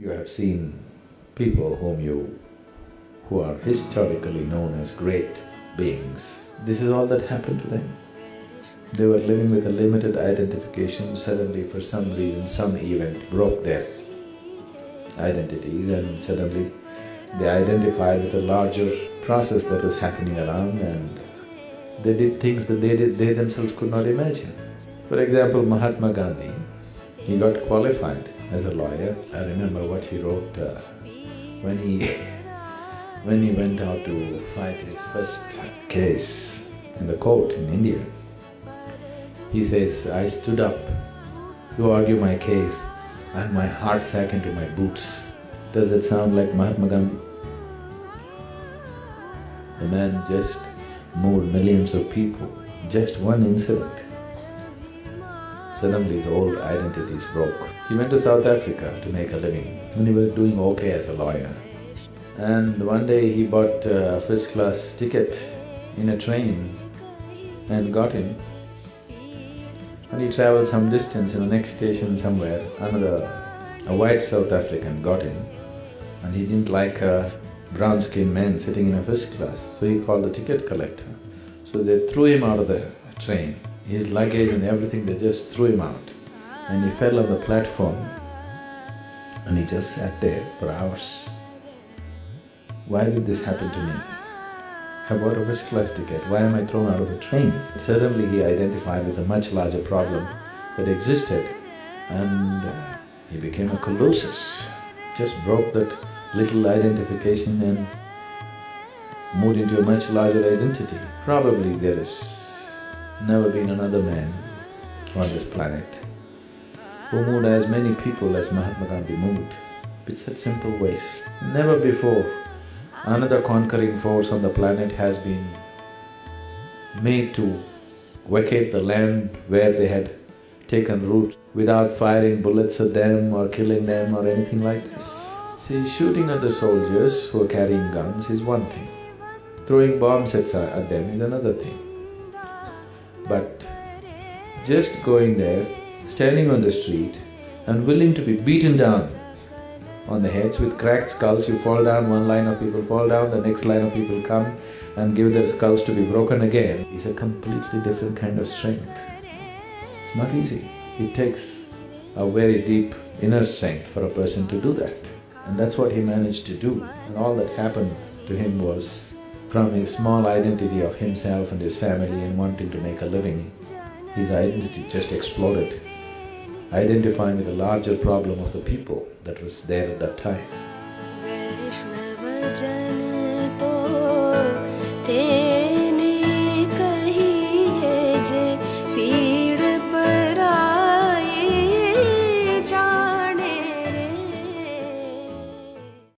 You have seen people who are historically known as great beings. This is all that happened to them. They were living with a limited identification. Suddenly, for some reason, some event broke their identities, and suddenly they identified with a larger process that was happening around, and they did things that they themselves could not imagine. For example, Mahatma Gandhi, he got qualified as a lawyer. I remember what he wrote when he when he went out to fight his first case in the court in India. He says, "I stood up to argue my case and my heart sank into my boots." Does that sound like Mahatma Gandhi? The man just moved millions of people, just one incident. Suddenly his old identities broke. He went to South Africa to make a living, and he was doing okay as a lawyer. And one day he bought a first-class ticket in a train and got in. And he travelled some distance. In the next station somewhere, a white South African got in, and he didn't like a brown-skinned man sitting in a first class, so he called the ticket collector. So they threw him out of the train. His luggage and everything, they just threw him out. And he fell on the platform, and he just sat there for hours. Why did this happen to me? I bought a first-class ticket, why am I thrown out of a train? Suddenly he identified with a much larger problem that existed, and he became a colossus. Just broke that little identification and moved into a much larger identity. Probably there has never been another man on this planet who moved as many people as Mahatma Gandhi moved, with such simple ways. Never before another conquering force on the planet has been made to vacate the land where they had taken root without firing bullets at them or killing them or anything like this. See, shooting at the soldiers who are carrying guns is one thing. Throwing bombs at them is another thing. But just going there, standing on the street and willing to be beaten down on the heads with cracked skulls, you fall down, one line of people fall down, the next line of people come and give their skulls to be broken again, is a completely different kind of strength. It's not easy. It takes a very deep inner strength for a person to do that. And that's what he managed to do. And all that happened to him was from his small identity of himself and his family and wanting to make a living, his identity just exploded, identifying with the larger problem of the people that was there at that time.